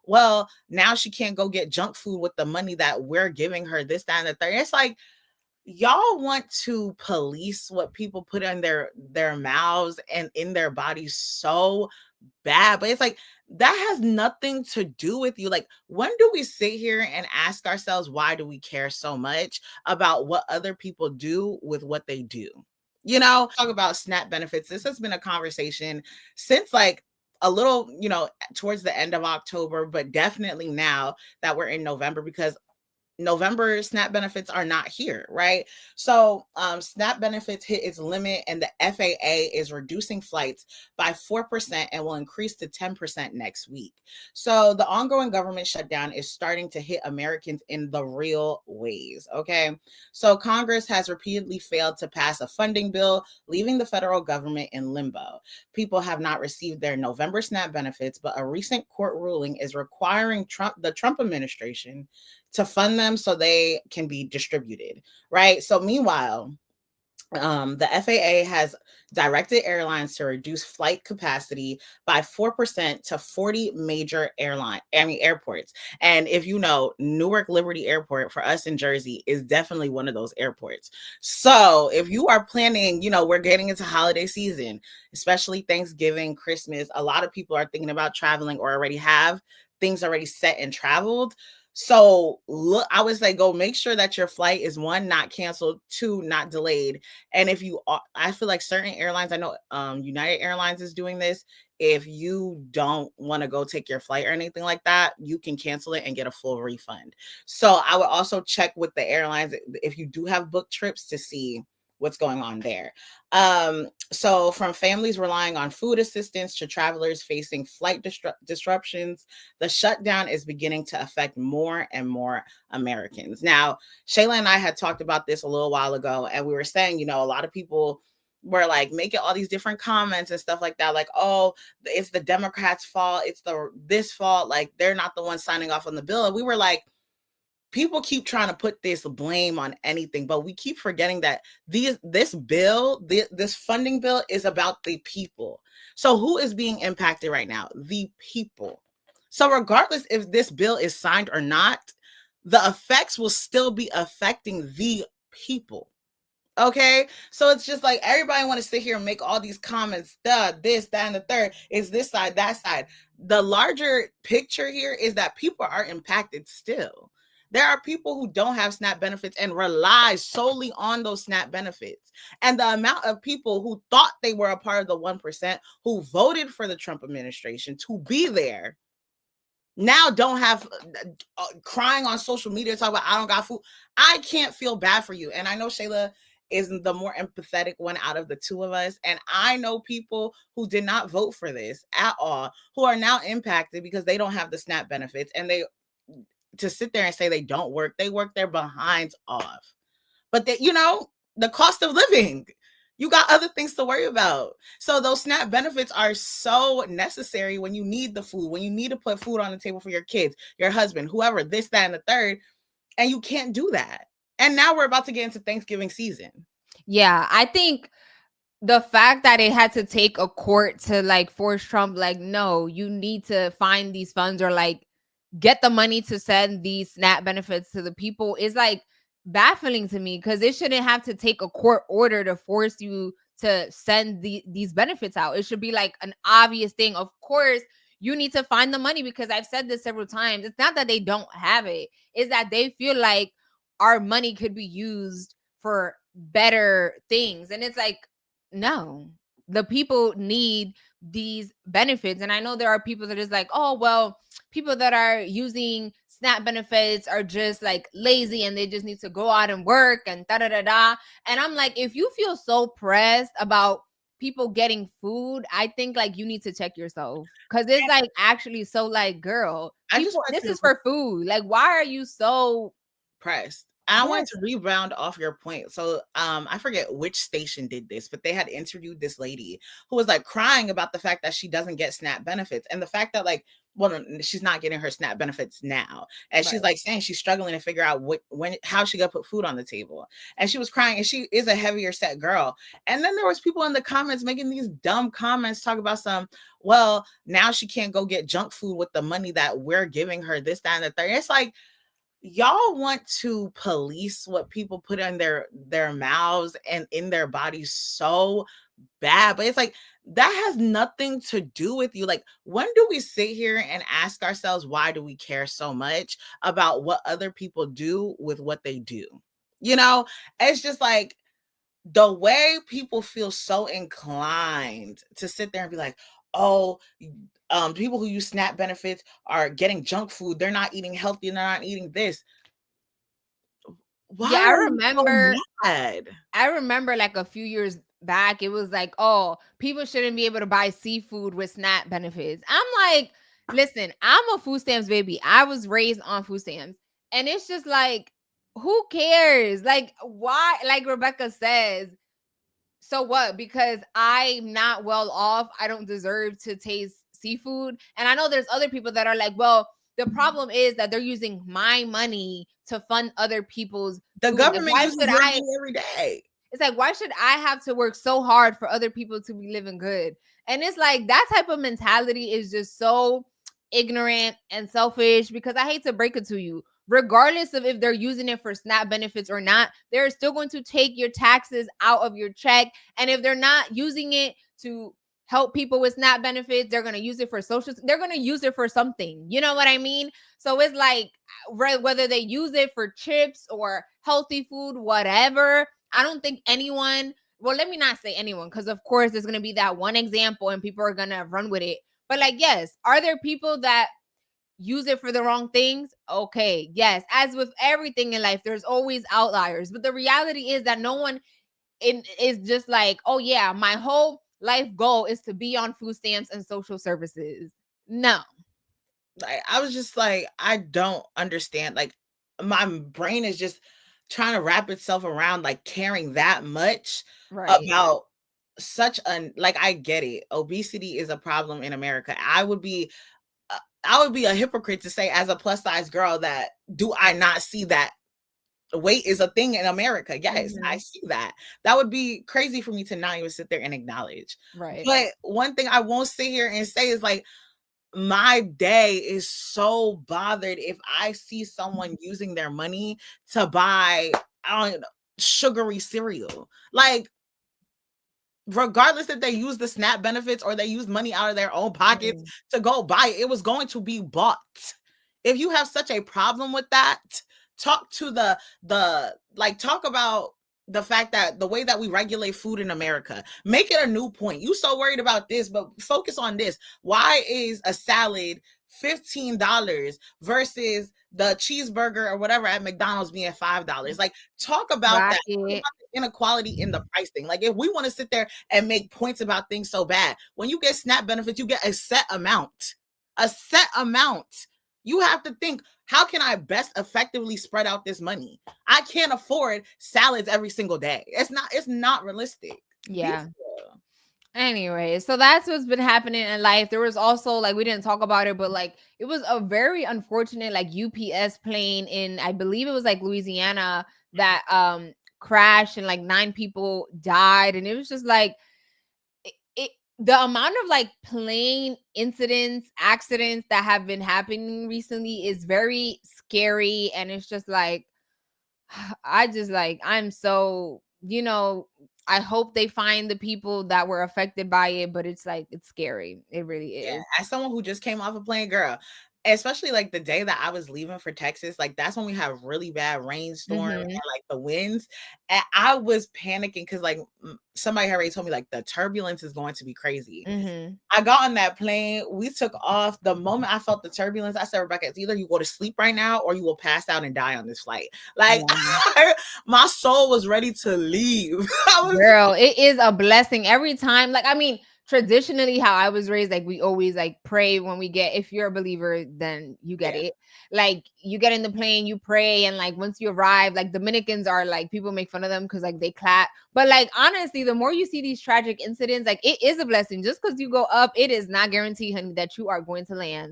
well, now she can't go get junk food with the money that we're giving her, this, that, and the third. It's like, y'all want to police what people put in their mouths and in their bodies so bad, but it's like, that has nothing to do with you. Like, when do we sit here and ask ourselves, why do we care so much about what other people do with what they do? Talk about SNAP benefits. This has been a conversation since like a little, towards the end of October, but definitely now that we're in November, because November SNAP benefits are not here, right? So SNAP benefits hit its limit, and the FAA is reducing flights by 4% and will increase to 10% next week. So the ongoing government shutdown is starting to hit Americans in the real ways, okay? So Congress has repeatedly failed to pass a funding bill, leaving the federal government in limbo. People have not received their November SNAP benefits, but a recent court ruling is requiring the Trump administration to fund them so they can be distributed, right? So meanwhile, the FAA has directed airlines to reduce flight capacity by 4% to 40 major airports. And if you know, Newark Liberty Airport for us in Jersey is definitely one of those airports. So if you are planning, we're getting into holiday season, especially Thanksgiving, Christmas, a lot of people are thinking about traveling or already have things already set and traveled. So look, I would say go make sure that your flight is, one, not canceled, two, not delayed. And if you are, I feel like certain airlines, I know United Airlines is doing this. If you don't want to go take your flight or anything like that, you can cancel it and get a full refund. So I would also check with the airlines if you do have booked trips to see what's going on there. So from families relying on food assistance to travelers facing flight disruptions, the shutdown is beginning to affect more and more Americans. Now, Shayla and I had talked about this a little while ago, and we were saying, a lot of people were like making all these different comments and stuff like that, like, oh, it's the Democrats' fault, it's this fault, like they're not the ones signing off on the bill. And we were like, people keep trying to put this blame on anything, but we keep forgetting that this funding bill is about the people. So who is being impacted right now? The people. So regardless if this bill is signed or not, the effects will still be affecting the people. Okay, so it's just like everybody want to sit here and make all these comments, this, that, and the third, is this side, that side. The larger picture here is that people are impacted still. There are people who don't have SNAP benefits and rely solely on those SNAP benefits. And the amount of people who thought they were a part of the 1%, who voted for the Trump administration to be there, now don't have crying on social media talking about, I don't got food. I can't feel bad for you. And I know Shayla is the more empathetic one out of the two of us. And I know people who did not vote for this at all, who are now impacted because they don't have the SNAP benefits, and to sit there and say they don't work, they work their behinds off. But the cost of living, you got other things to worry about. So those SNAP benefits are so necessary when you need the food, when you need to put food on the table for your kids, your husband, whoever, this, that, and the third, and you can't do that. And now we're about to get into Thanksgiving season. Yeah, I think the fact that it had to take a court to like force Trump, like, no, you need to find these funds or like get the money to send these SNAP benefits to the people is like baffling to me, because it shouldn't have to take a court order to force you to send these benefits out. It should be like an obvious thing. Of course, you need to find the money, because I've said this several times. It's not that they don't have it, it's that they feel like our money could be used for better things. And it's like, no, the people need these benefits. And I know there are people that is like, oh, well, people that are using SNAP benefits are just like lazy and they just need to go out and work and da da da da. And I'm like, if you feel so pressed about people getting food, I think like you need to check yourself, because it's like actually so like, girl, people, this is for food. Like, why are you so pressed? I wanted to rebound off your point. So I forget which station did this, but they had interviewed this lady who was like crying about the fact that she doesn't get SNAP benefits, and the fact that like well, she's not getting her SNAP benefits now. And she's Right. like saying she's struggling to figure out how she gonna put food on the table. And she was crying, and she is a heavier set girl. And then there was people in the comments making these dumb comments, talk about well, now she can't go get junk food with the money that we're giving her, this, that, and the third. It's like, y'all want to police what people put in their mouths and in their bodies so bad, but it's like, that has nothing to do with you. Like, when do we sit here and ask ourselves, why do we care so much about what other people do with what they do? You know, it's just like, the way people feel so inclined to sit there and be like, oh, people who use SNAP benefits are getting junk food, they're not eating healthy, they're not eating this. Why Yeah, are you so mad? I remember like a few years back, it was like, oh, people shouldn't be able to buy seafood with SNAP benefits. I'm like, listen, I'm a food stamps baby. I was raised on food stamps. And it's just like, who cares? Like, why? Like Rebecca says, so what? Because I'm not well off, I don't deserve to taste seafood. And I know there's other people that are like, well, the problem is that they're using my money to fund other people's The food. Like, government why uses should your I? money every day. It's like, why should I have to work so hard for other people to be living good? And it's like that type of mentality is just so ignorant and selfish, because I hate to break it to you, regardless of if they're using it for SNAP benefits or not, they're still going to take your taxes out of your check. And if they're not using it to help people with SNAP benefits, they're going to use it for social, they're going to use it for something. You know what I mean? So it's like, whether they use it for chips or healthy food, whatever, I don't think anyone, well, let me not say anyone, because of course there's going to be that one example and people are going to run with it. But like, yes, are there people that use it for the wrong things? Okay, yes. As with everything in life, there's always outliers. But the reality is that no one is just like, oh yeah, my whole life goal is to be on food stamps and social services. No. Like, I was just like, I don't understand. Like, my brain is just trying to wrap itself around like caring that much Right. about such a, like, I get it. Obesity is a problem in America. I would be a hypocrite to say, as a plus size girl, that do I not see that weight is a thing in America? Yes, I Mm-hmm. see that. That would be crazy for me to not even sit there and acknowledge. Right. But one thing I won't sit here and say is like, my day is so bothered if I see someone using their money to buy, I don't know, sugary cereal. Like, regardless if they use the SNAP benefits or they use money out of their own pockets Mm. to go buy it, it was going to be bought. If you have such a problem with that, talk to talk about the fact that the way that we regulate food in America, make it a new point. You so worried about this, but focus on this. Why is a salad $15 versus the cheeseburger or whatever at McDonald's being $5? Like, talk about that. Talk Bracket. about the inequality in the pricing. Like, if we want to sit there and make points about things so bad, when you get SNAP benefits, you get a set amount. A set amount. You have to think, how can I best effectively spread out this money? I can't afford salads every single day. It's not realistic. Yeah. Beautiful. Anyway, so that's what's been happening in life. There was also, like, we didn't talk about it, but like it was a very unfortunate like UPS plane in, I believe it was like Louisiana, that crashed and like 9 people died. And it was just like it the amount of like plane incidents, accidents that have been happening recently is very scary. And it's just like, I just like, I'm so, I hope they find the people that were affected by it, but it's like, it's scary. It really Yeah, is. as someone who just came off a plane, girl, especially like the day that I was leaving for Texas, like that's when we have really bad rainstorm and Mm-hmm. like the winds. And I was panicking because like somebody had already told me like the turbulence is going to be crazy. Mm-hmm. I got on that plane. We took off. The moment I felt the turbulence, I said, Rebecca, it's either you go to sleep right now or you will pass out and die on this flight. Like, Yeah. my soul was ready to leave. I was Girl, it is a blessing every time. Like, I mean, traditionally, how I was raised, like, we always like pray when we get, if you're a believer, then you get yeah. it. Like, you get in the plane, you pray, and like once you arrive, like Dominicans are like, people make fun of them because like they clap. But like, honestly, the more you see these tragic incidents, like, it is a blessing. Just because you go up, it is not guaranteed, honey, that you are going to land.